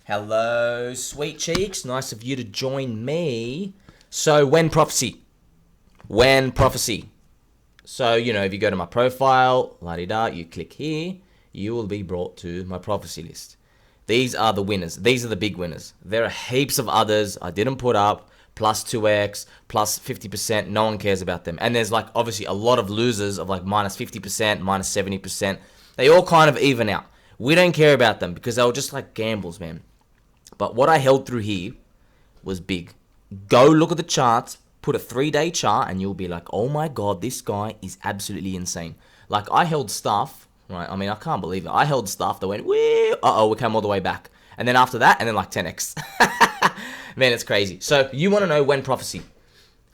Hello, sweet cheeks. Nice of you to join me. So, WEN Prophecy. WEN Prophecy. So, if you go to my profile, la-di-da, you click here, you will be brought to my prophecy list. These are the winners. These are the big winners. There are heaps of others I didn't put up, plus 2x, plus 50%. No one cares about them. And there's obviously a lot of losers of minus 50%, minus 70%. They all kind of even out. We don't care about them because they were just gambles, man. But what I held through here was big. Go look at the charts, put a 3-day chart, and you'll be like, oh my God, this guy is absolutely insane. I held stuff, right? I mean, I can't believe it. I held stuff that went, we came all the way back. And then after that, and then 10x. Man, it's crazy. So you want to know WEN Prophecy.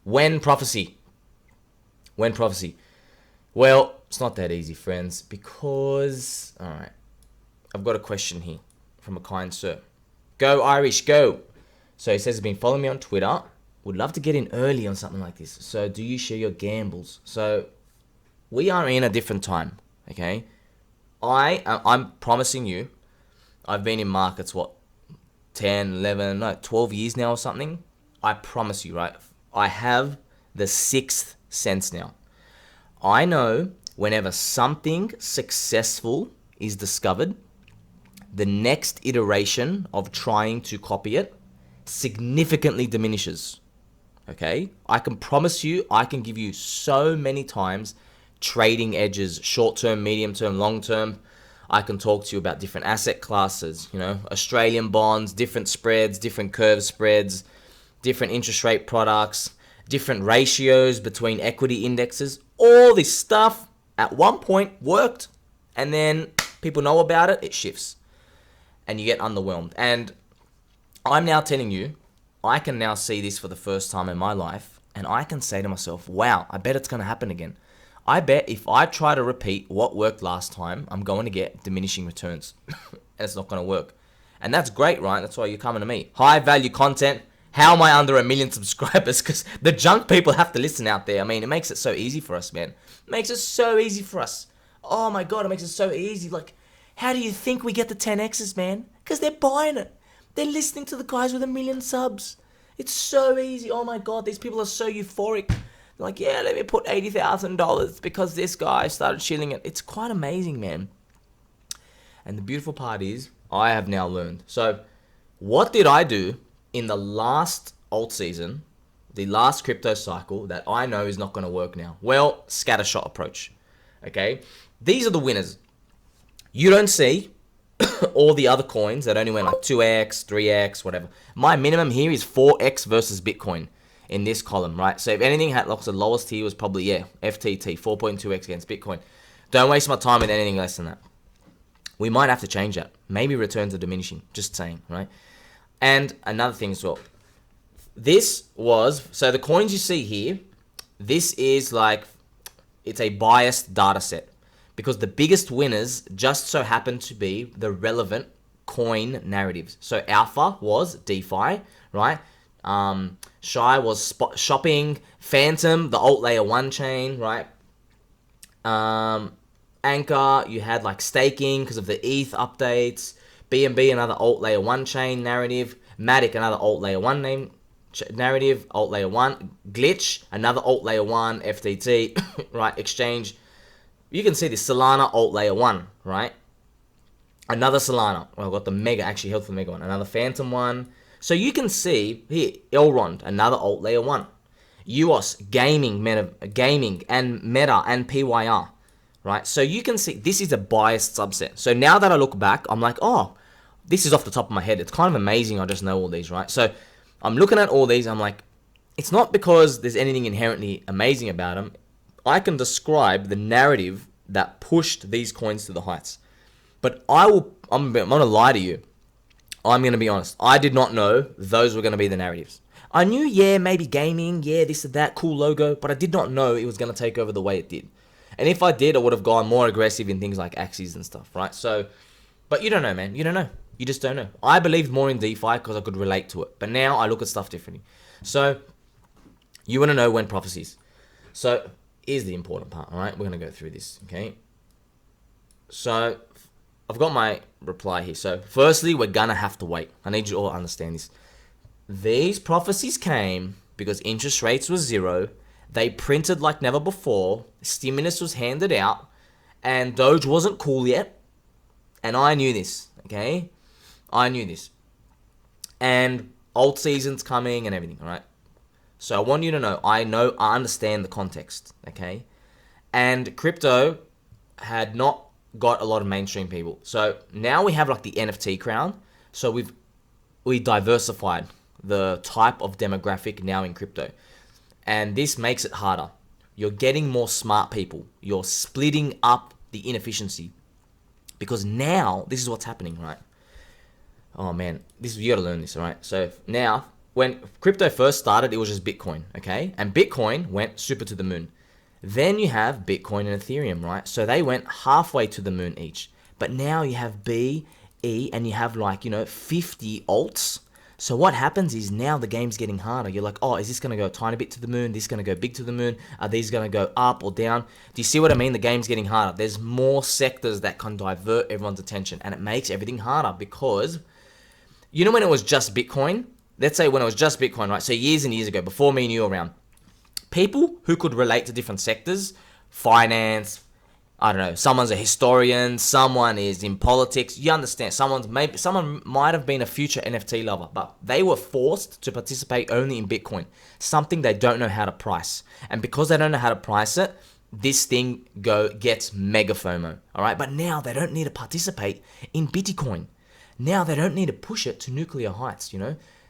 WEN Prophecy. WEN Prophecy. Well, it's not that easy, friends, because, all right, I've got a question here from a kind sir. Go Irish, go. So he says he's been following me on Twitter. Would love to get in early on something like this. So do you share your gambles? So we are in a different time, okay? I'm promising you, I've been in markets, 10, 11, no, 12 years now or something. I promise you, right? I have the sixth sense now. I know whenever something successful is discovered, the next iteration of trying to copy it significantly diminishes. Okay? I can promise you, I can give you so many times trading edges, short-term, medium-term, long-term. I can talk to you about different asset classes, Australian bonds, different spreads, different curve spreads, different interest rate products, different ratios between equity indexes. All this stuff at one point worked, and then people know about it, it shifts. And you get underwhelmed. And I'm now telling you, I can now see this for the first time in my life, and I can say to myself, wow, I bet it's going to happen again. I bet if I try to repeat what worked last time, I'm going to get diminishing returns. And it's not going to work. And that's great, right? That's why you're coming to me. High value content. How am I under 1 million subscribers? Because the junk people have to listen out there. I mean, it makes it so easy for us, man. It makes it so easy for us. Oh my God, it makes it so easy. How do you think we get the 10x's, man? Because they're buying it. They're listening to the guys with 1 million subs. It's so easy. Oh my God, these people are so euphoric. They're like, yeah, let me put $80,000 because this guy started shilling it. It's quite amazing, man. And the beautiful part is, I have now learned. So, what did I do in the last alt season, the last crypto cycle that I know is not going to work now? Well, scattershot approach. Okay? These are the winners. You don't see all the other coins that only went 2x, 3x, whatever. My minimum here is 4x versus Bitcoin in this column, right? So if anything had the lowest here was probably, FTT, 4.2x against Bitcoin. Don't waste my time with anything less than that. We might have to change that. Maybe returns are diminishing, just saying, right? And another thing as well. So the coins you see here, this is it's a biased data set. Because the biggest winners just so happen to be the relevant coin narratives. So Alpha was DeFi, right? Shy was shopping. Phantom, the alt layer 1 chain, right? Anchor, you had staking because of the ETH updates. BNB, another alt layer 1 chain narrative. Matic, another alt layer 1 narrative. Alt layer 1. Glitch, another alt layer 1. FTT, right? Exchange. You can see the Solana alt layer 1, right? Another Solana. Well, I've got the Mega, actually held for the Mega one. Another Phantom one. So you can see here, Elrond, another alt layer 1. EOS, gaming, and Meta, and PYR, right? So you can see this is a biased subset. So now that I look back, I'm like, oh, this is off the top of my head. It's kind of amazing I just know all these, right? So I'm looking at all these, I'm like, it's not because there's anything inherently amazing about them. I can describe the narrative that pushed these coins to the heights. But I'm going to lie to you. I'm going to be honest. I did not know those were going to be the narratives. I knew, maybe gaming, this or that, cool logo, but I did not know it was going to take over the way it did. And if I did, I would have gone more aggressive in things like Axes and stuff, right? So, but you don't know, man. You don't know. You just don't know. I believed more in DeFi because I could relate to it. But now I look at stuff differently. So, you want to know WEN Prophecies. So, here's the important part, all right? We're going to go through this, okay? So, I've got my reply here. So firstly, we're gonna have to wait. I need you all to understand this. These prophecies came because interest rates were zero. They printed like never before. Stimulus was handed out, and Doge wasn't cool yet. And I knew this. Okay, I knew this. And alt season's coming and everything. All right. So I want you to know. I understand the context. Okay, and crypto had not got a lot of mainstream people. So now we have like the NFT crown. So we diversified the type of demographic now in crypto. And this makes it harder. You're getting more smart people. You're splitting up the inefficiency. Because now, this is what's happening, right? Oh man, you gotta learn this, all right? So now, when crypto first started, it was just Bitcoin, okay? And Bitcoin went super to the moon. Then you have Bitcoin and Ethereum, right? So they went halfway to the moon each. But now you have B, E, and you have 50 alts. So what happens is now the game's getting harder. You're like, oh, is this going to go a tiny bit to the moon? This is going to go big to the moon? Are these going to go up or down? Do you see what I mean? The game's getting harder. There's more sectors that can divert everyone's attention. And it makes everything harder because, when it was just Bitcoin, let's say when it was just Bitcoin, right? So years and years ago, before me and you were around, people who could relate to different sectors, finance, I don't know, someone's a historian, someone is in politics, you understand, someone might have been a future NFT lover, but they were forced to participate only in Bitcoin, something they don't know how to price. And because they don't know how to price it, this thing gets mega FOMO, all right? But now they don't need to participate in Bitcoin. Now they don't need to push it to nuclear heights,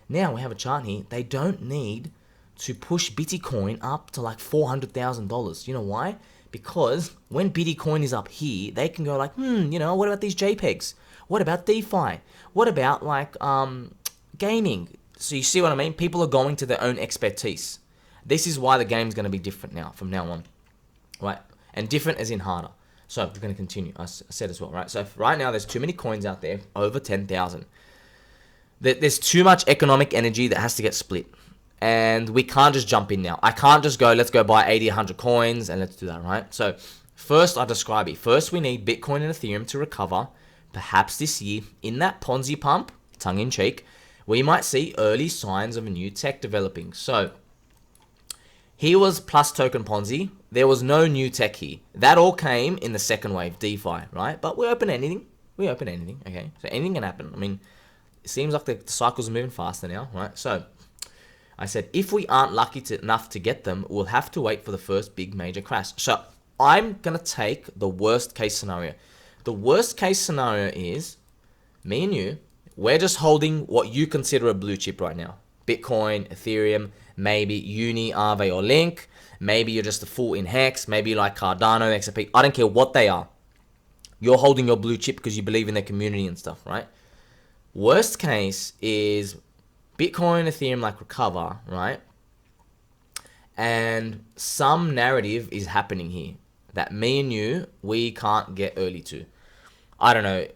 Now we have a chart here, they don't need to push Bitcoin up to like $400,000. You know why? Because when Bitcoin is up here, they can go like, what about these JPEGs? What about DeFi? What about gaming? So you see what I mean? People are going to their own expertise. This is why the game's going to be different now, from now on, right? And different as in harder. So we're going to continue. I said as well, right? So right now, there's too many coins out there, over 10,000. There's too much economic energy that has to get split. And we can't just jump in now. I can't just go, let's go buy 80, 100 coins and let's do that, right? So first, I describe it. First, we need Bitcoin and Ethereum to recover, perhaps this year. In that Ponzi pump, tongue-in-cheek, we might see early signs of a new tech developing. So here was plus token Ponzi. There was no new tech here. That all came in the second wave, DeFi, right? But we open anything. Okay? So anything can happen. I mean, it seems like the cycles are moving faster now, right? So I said, if we aren't lucky enough to get them, we'll have to wait for the first big major crash. So I'm going to take the worst case scenario. The worst case scenario is me and you, we're just holding what you consider a blue chip right now. Bitcoin, Ethereum, maybe Uni, Aave, or Link. Maybe you're just a fool in Hex. Maybe you like Cardano, XRP. I don't care what they are. You're holding your blue chip because you believe in their community and stuff, right? Worst case is Bitcoin, Ethereum recover, right? And some narrative is happening here that me and you, we can't get early to. I don't know.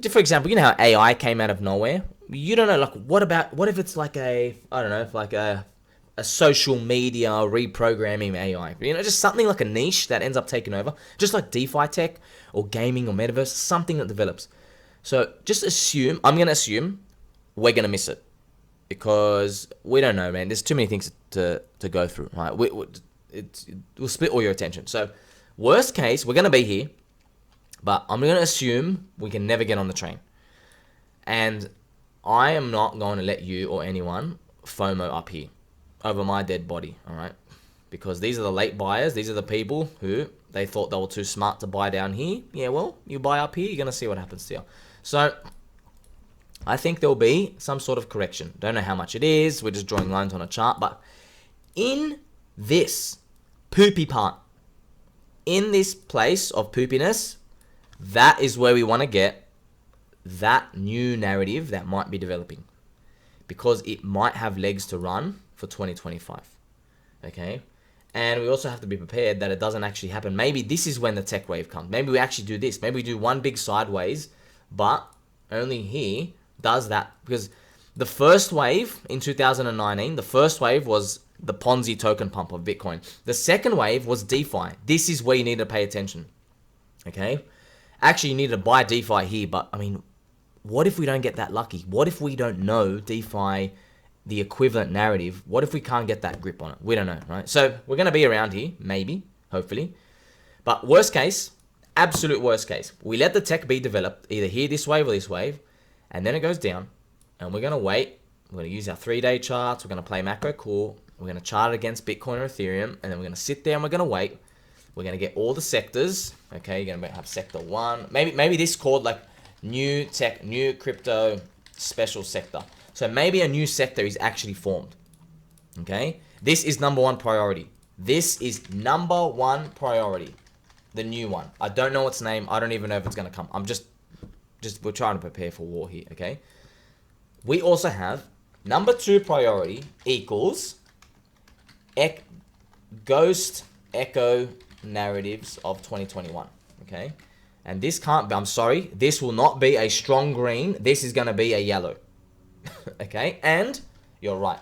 For example, how AI came out of nowhere? You don't know, what if it's a social media reprogramming AI? Just something like a niche that ends up taking over. Just like DeFi tech or gaming or metaverse, something that develops. So just I'm going to assume we're going to miss it. Because we don't know, man. There's too many things to go through, right? We'll split all your attention. So, worst case, we're going to be here. But I'm going to assume we can never get on the train. And I am not going to let you or anyone FOMO up here over my dead body, all right? Because these are the late buyers. These are the people who they thought they were too smart to buy down here. Yeah, well, you buy up here, you're going to see what happens to you. So I think there'll be some sort of correction. Don't know how much it is. We're just drawing lines on a chart. But in this poopy part, in this place of poopiness, that is where we want to get that new narrative that might be developing. Because it might have legs to run for 2025. Okay? And we also have to be prepared that it doesn't actually happen. Maybe this is when the tech wave comes. Maybe we actually do this. Maybe we do one big sideways, but only here does that, because the first wave in 2019, the first wave was the Ponzi token pump of Bitcoin. The second wave was DeFi. This is where you need to pay attention, okay? Actually, you need to buy DeFi here, but I mean, what if we don't get that lucky? What if we don't know DeFi, the equivalent narrative? What if we can't get that grip on it? We don't know, right? So we're going to be around here, maybe, hopefully. But worst case, absolute worst case, we let the tech be developed, either here, this wave, or this wave, and then it goes down, and we're going to wait. We're going to use our 3-day charts. We're going to play macro cool. We're going to chart it against Bitcoin or Ethereum, and then we're going to sit there and we're going to wait. We're going to get all the sectors. Okay, you're going to have sector 1. Maybe this is called like new tech, new crypto special sector. So maybe a new sector is actually formed. Okay, this is number 1 priority. This is number 1 priority. The new one. I don't know its name. I don't even know if it's going to come. I'm just we're trying to prepare for war here. Okay. We also have number 2 priority equals ghost echo narratives of 2021. Okay. And this can't be, I'm sorry, this will not be a strong green. This is going to be a yellow. Okay. And you're right.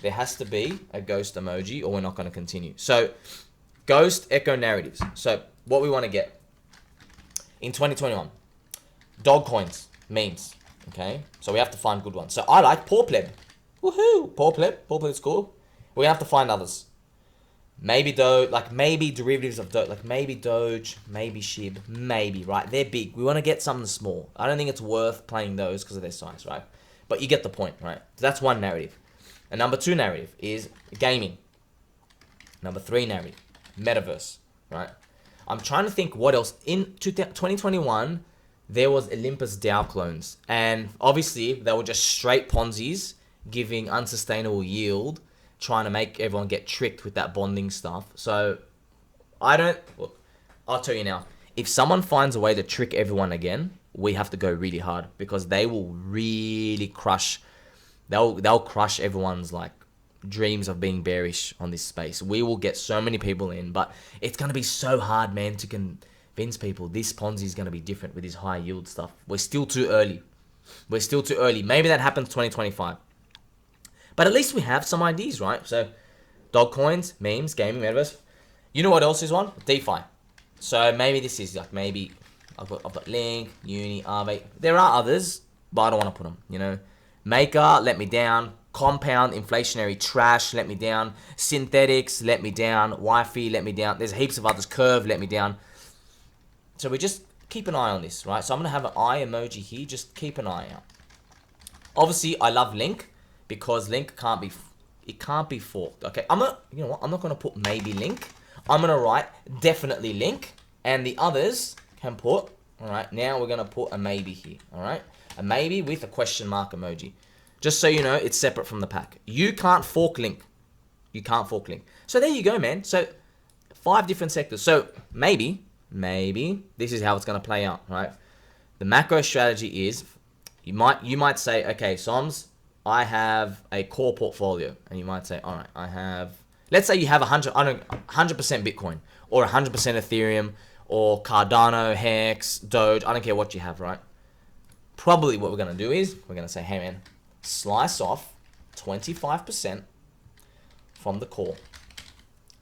There has to be a ghost emoji or we're not going to continue. So ghost echo narratives. So what we want to get in 2021, dog coins, memes. Okay. So we have to find good ones. So I like Poor Pleb. Woohoo. Poor Pleb's cool. We're going to have to find others. Maybe Doge, like maybe derivatives of Doge, like maybe Doge, maybe SHIB, maybe, right? They're big. We want to get something small. I don't think it's worth playing those because of their size, right? But you get the point, right? So that's one narrative. And number 2 narrative is gaming. Number 3 narrative, metaverse, right? I'm trying to think what else. In 2021, there was Olympus DAO clones. And obviously, they were just straight Ponzi's, giving unsustainable yield, trying to make everyone get tricked with that bonding stuff. So look, I'll tell you now, if someone finds a way to trick everyone again, we have to go really hard because they will really crush, they'll crush everyone's like dreams of being bearish on this space. We will get so many people in, but it's going to be so hard, man, to convince people this Ponzi is going to be different with his high yield stuff. We're still too early. Maybe that happens 2025. But at least we have some ideas, right? So, dog coins, memes, gaming, metaverse. You know what else is one? DeFi. So maybe this is like maybe I've got Link, Uni, Aave. There are others, but I don't want to put them. You know, Maker let me down. Compound, inflationary trash let me down. Synthetics let me down. Wi-Fi let me down. There's heaps of others. Curve let me down. So we just keep an eye on this, right? So I'm gonna have an eye emoji here. Just keep an eye out. Obviously, I love Link. Because Link can't be forked. Okay, you know what? I'm not gonna put maybe Link. I'm gonna write definitely Link, and the others can put. All right, now we're gonna put a maybe here. All right, a maybe with a question mark emoji, just so you know it's separate from the pack. You can't fork Link. You can't fork Link. So there you go, man. So 5 different sectors. So maybe this is how it's gonna play out, right? The macro strategy is you might say, okay, Soms, I have a core portfolio, and you might say, all right, I have, let's say you have 100% Bitcoin or 100% Ethereum or Cardano, Hex, Doge. I don't care what you have, right? Probably what we're going to do is we're going to say, hey, man, slice off 25% from the core.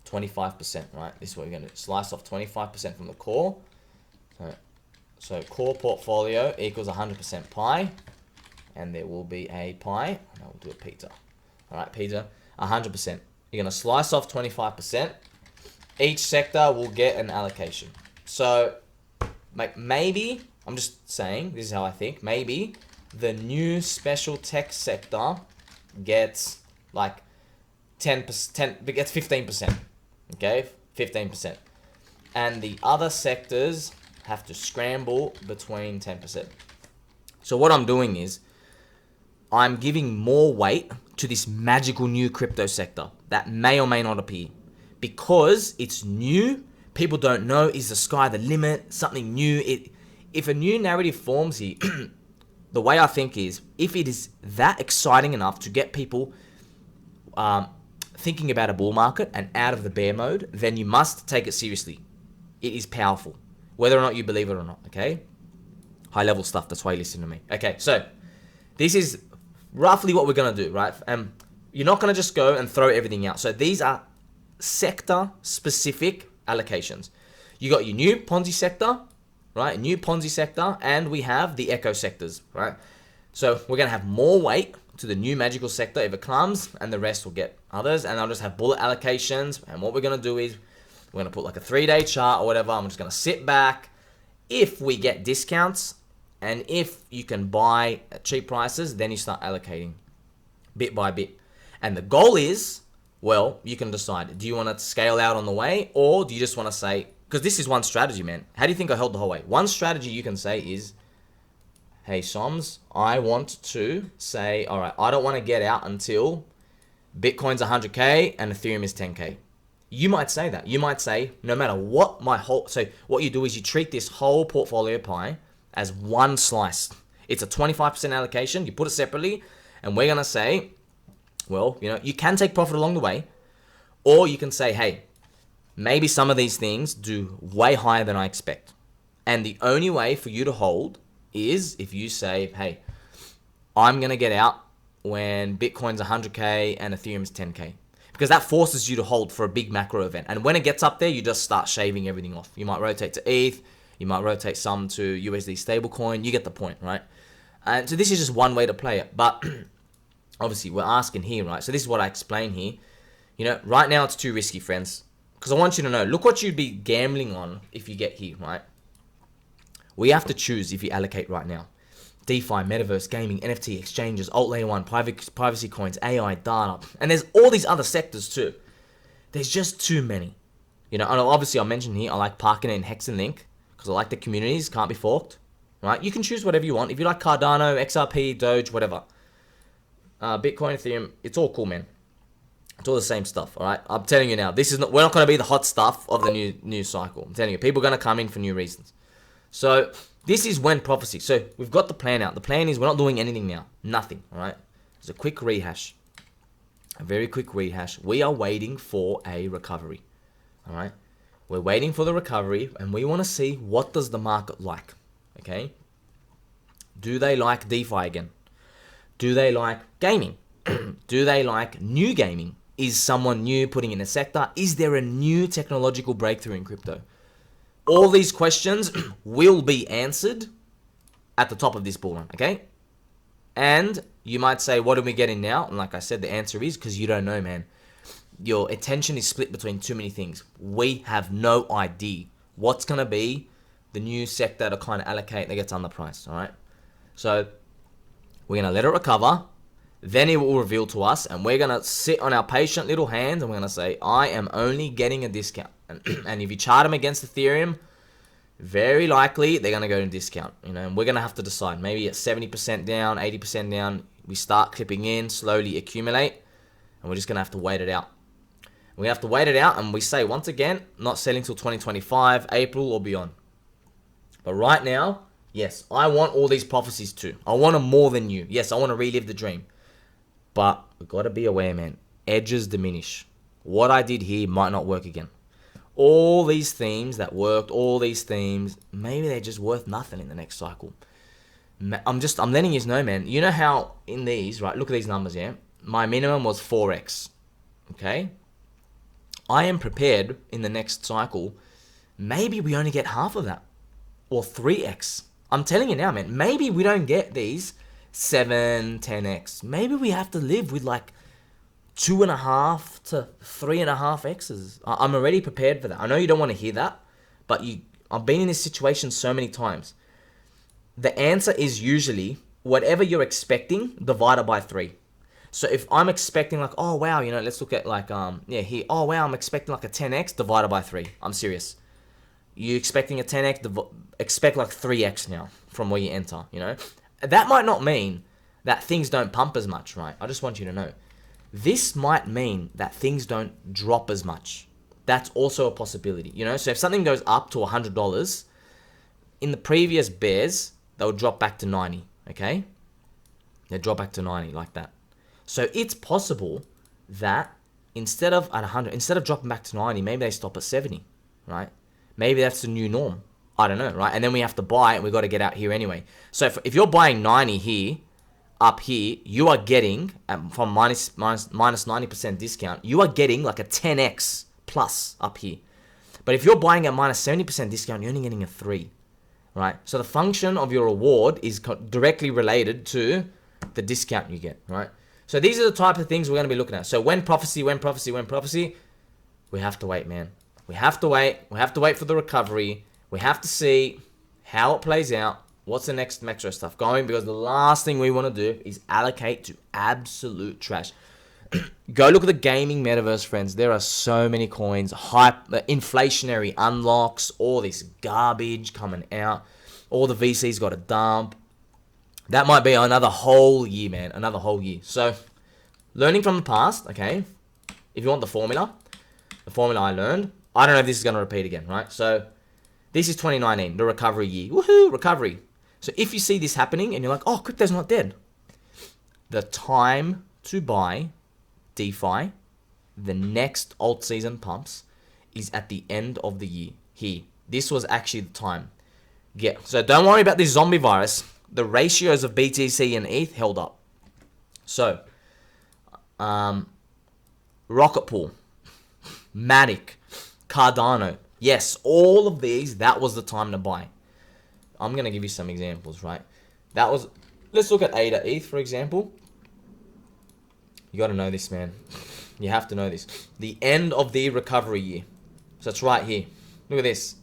25%, right? This is what we're going to do. Slice off 25% from the core. So core portfolio equals 100% pi. And there will be a pi. No, we'll do a Peter. All right, Peter, 100%. You're going to slice off 25%. Each sector will get an allocation. So maybe, I'm just saying, this is how I think, maybe the new special tech sector gets like 10%, gets 15%. Okay, 15%. And the other sectors have to scramble between 10%. So what I'm doing is, I'm giving more weight to this magical new crypto sector that may or may not appear. Because it's new, people don't know, is the sky the limit, something new. If a new narrative forms here, the way I think is, if it is that exciting enough to get people thinking about a bull market and out of the bear mode, then you must take it seriously. It is powerful, whether or not you believe it or not, okay? High level stuff, that's why you listen to me. Okay, so this is roughly what we're going to do, right? You're not going to just go and throw everything out. So these are sector-specific allocations. You got your new Ponzi sector, right? New Ponzi sector, and we have the echo sectors, right? So we're going to have more weight to the new magical sector if it comes, and the rest will get others, and I'll just have bullet allocations. And what we're going to do is we're going to put like a 3-day chart or whatever. I'm just going to sit back. If we get discounts and if you can buy at cheap prices, then you start allocating bit by bit. And the goal is, well, you can decide. Do you want to scale out on the way, or do you just want to say, because this is one strategy, man. How do you think I held the whole way? One strategy you can say is, hey, Soms, I want to say, all right, I don't want to get out until Bitcoin's 100K and Ethereum is 10K. You might say that. You might say, no matter what so what you do is you treat this whole portfolio pie as one slice. It's a 25% allocation. You put it separately, and we're going to say, well, you can take profit along the way, or you can say, hey, maybe some of these things do way higher than I expect. And the only way for you to hold is if you say, hey, I'm going to get out when Bitcoin's 100K and Ethereum's 10K. Because that forces you to hold for a big macro event. And when it gets up there, you just start shaving everything off. You might rotate to ETH. You might rotate some to USD stablecoin. You get the point, right? And so this is just one way to play it. But obviously, we're asking here, right? So this is what I explain here. Right now it's too risky, friends. Because I want you to know, look what you'd be gambling on if you get here, right? We have to choose if you allocate right now. DeFi, metaverse, gaming, NFT, exchanges, alt layer 1, privacy coins, AI, data. And there's all these other sectors too. There's just too many. And obviously I'll mention here, I like Parkin and Hex and Link because I like the communities, can't be forked. Right? You can choose whatever you want. If you like Cardano, XRP, Doge, whatever. Bitcoin, Ethereum, it's all cool, man. It's all the same stuff, all right? I'm telling you now, we're not going to be the hot stuff of the new cycle. I'm telling you, people are going to come in for new reasons. So this is WEN Prophecy. So we've got the plan out. The plan is we're not doing anything now. Nothing, all right? It's a quick rehash. A very quick rehash. We are waiting for a recovery, all right? We're waiting for the recovery, and we want to see what does the market like, okay? Do they like DeFi again? Do they like gaming? Do they like new gaming? Is someone new putting in a sector? Is there a new technological breakthrough in crypto? All these questions will be answered at the top of this bull run, okay? And you might say, what are we getting now? And like I said, the answer is because you don't know, man. Your attention is split between too many things. We have no idea what's going to be the new sector to kind of allocate that gets underpriced, all right? So we're going to let it recover. Then it will reveal to us, and we're going to sit on our patient little hands, and we're going to say, I am only getting a discount. And if you chart them against Ethereum, very likely they're going to go to discount. And we're going to have to decide. Maybe at 70% down, 80% down, we start clipping in, slowly accumulate, and we're just going to have to wait it out. We have to wait it out, and we say, once again, not selling till 2025, April or beyond. But right now, yes, I want all these prophecies too. I want them more than you. Yes, I want to relive the dream. But we've got to be aware, man. Edges diminish. What I did here might not work again. All these themes that worked, all these themes, maybe they're just worth nothing in the next cycle. I'm letting you know, man. You know how in these, right? Look at these numbers, yeah? My minimum was 4x. Okay? I am prepared in the next cycle. Maybe we only get half of that. Or 3x. I'm telling you now, man. Maybe we don't get these 7, 10x. Maybe we have to live with like 2.5 to 3.5 x's. I'm already prepared for that. I know you don't want to hear that, but I've been in this situation so many times. The answer is usually whatever you're expecting divided by 3. So if I'm expecting like, oh wow, let's look at like here. Oh wow, I'm expecting like a 10x divided by 3. I'm serious. You expecting a 10x, expect like 3x now from where you enter, That might not mean that things don't pump as much, right? I just want you to know. This might mean that things don't drop as much. That's also a possibility, So if something goes up to $100, in the previous bears, they'll drop back to 90, okay? They drop back to 90 like that. So it's possible that instead of dropping back to 90, maybe they stop at 70, right? Maybe that's the new norm. I don't know, right? And then we have to buy it. We've got to get out here anyway. So if you're buying 90 here, up here, you are getting, from minus 90% discount, you are getting like a 10x plus up here. But if you're buying at minus 70% discount, you're only getting a 3. right? So the function of your reward is directly related to the discount you get, right? So these are the type of things we're going to be looking at. So when prophecy, we have to wait, man. We have to wait. We have to wait for the recovery. We have to see how it plays out. What's the next metro stuff going? Because the last thing we want to do is allocate to absolute trash. Go look at the gaming metaverse, friends. There are so many coins, inflationary unlocks, all this garbage coming out. All the VCs got a dump. That might be another whole year, man. Another whole year. So, learning from the past, okay? If you want the formula I learned, I don't know if this is going to repeat again, right? So, this is 2019, the recovery year. Woohoo, recovery. So, if you see this happening and you're like, oh, crypto's not dead. The time to buy DeFi, the next alt season pumps, is at the end of the year. Here. This was actually the time. Yeah, so don't worry about this zombie virus. The ratios of BTC and ETH held up. So, Rocket Pool, Matic, Cardano. Yes, all of these, that was the time to buy. I'm going to give you some examples, right? Let's look at ADA ETH, for example. You got to know this, man. You have to know this. The end of the recovery year. So it's right here. Look at this.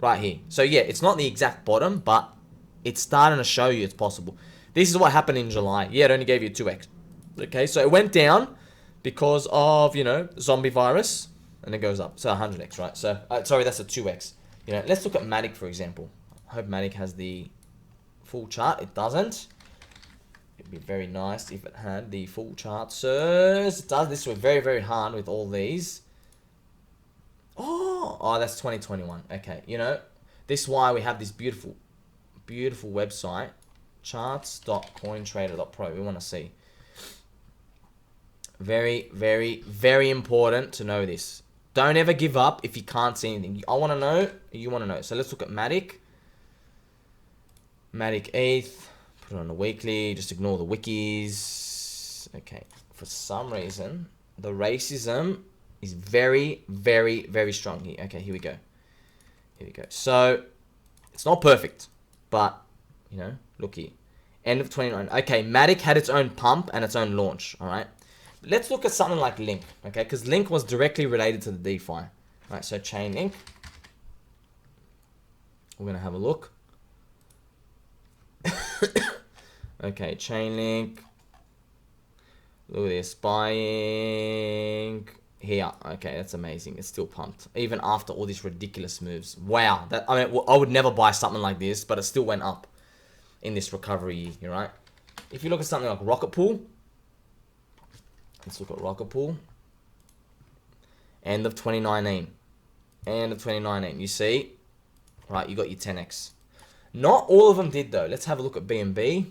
Right here. So yeah, it's not the exact bottom, but it's starting to show you it's possible. This is what happened in July. Yeah, it only gave you 2x. Okay, so it went down because of, zombie virus, and it goes up. So 100x, right? So, sorry, that's a 2x. Let's look at Matic, for example. I hope Matic has the full chart. It doesn't. It'd be very nice if it had the full chart. Sirs, it does. This was very, very hard with all these. Oh, that's 2021. Okay, this is why we have this beautiful website, charts.cointrader.pro. We want to see. Very, very, very important to know this. Don't ever give up if you can't see anything. I want to know, you want to know. So let's look at Matic. Matic ETH. Put it on the weekly. Just ignore the wikis. Okay. For some reason, the racism is very, very, very strong here. Okay, here we go. Here we go. So, it's not perfect. But, look here. End of 29. Okay, Matic had its own pump and its own launch. Alright. Let's look at something like Link. Okay, because Link was directly related to the DeFi. Alright, so Chainlink. We're going to have a look. Okay, Chainlink. Look at this. Buying. Here. Okay, that's amazing. It's still pumped. Even after all these ridiculous moves. Wow. I would never buy something like this, but it still went up in this recovery year, right? If you look at something like Rocket Pool. Let's look at Rocket Pool. End of 2019. End of 2019. You see? Right, you got your 10x. Not all of them did, though. Let's have a look at BNB.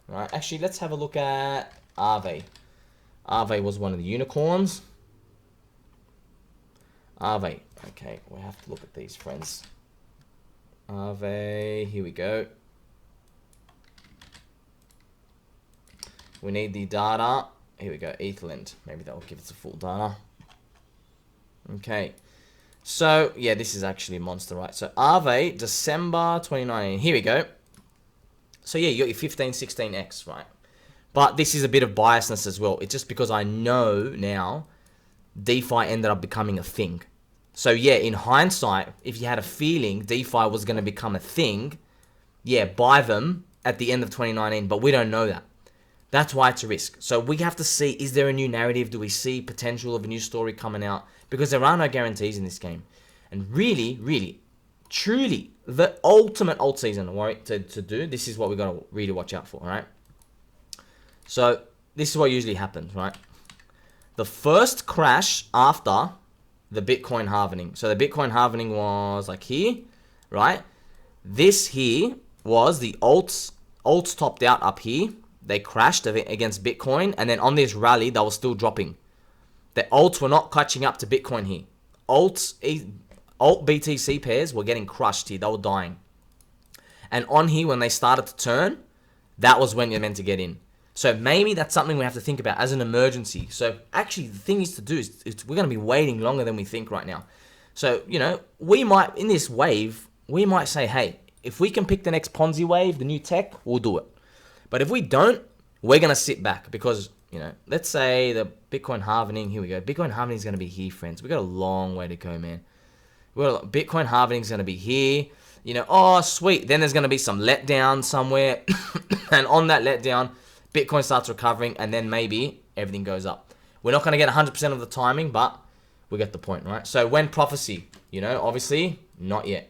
Right, actually, let's have a look at Aave. Aave was one of the unicorns. Aave. Okay, we have to look at these, friends. Aave. Here we go. We need the data. Here we go. Etherland. Maybe that will give us the full data. Okay. So, yeah, this is actually a monster, right? So, Aave, December 2019. Here we go. So, yeah, you got your 15, 16x, right? But this is a bit of biasness as well. It's just because I know now DeFi ended up becoming a thing. So, yeah, in hindsight, if you had a feeling DeFi was going to become a thing, yeah, buy them at the end of 2019. But we don't know that. That's why it's a risk. So we have to see, is there a new narrative? Do we see potential of a new story coming out? Because there are no guarantees in this game. And really, really, truly, the ultimate alt season to do, this is what we've got to really watch out for, all right? So this is what usually happens, right? The first crash after the Bitcoin halvening. So the Bitcoin halvening was like here, right? This here was the alts topped out up here. They crashed against Bitcoin, and then on this rally, they were still dropping. The alts were not catching up to Bitcoin here. Alt BTC pairs were getting crushed here. They were dying. And on here, when they started to turn, that was when you're meant to get in. So maybe that's something we have to think about as an emergency. So actually, the thing is to do is we're going to be waiting longer than we think right now. So, we might, in this wave, we might say, hey, if we can pick the next Ponzi wave, the new tech, we'll do it. But if we don't, we're going to sit back because, you know, let's say the Bitcoin halvening, here we go. Bitcoin halvening is going to be here, friends. We've got a long way to go, man. Well, Bitcoin halvening is going to be here. You know, oh, sweet. Then there's going to be some letdown somewhere. And on that letdown, Bitcoin starts recovering and then maybe everything goes up. We're not going to get 100% of the timing, but we get the point, right? So when prophecy, you know, obviously, not yet.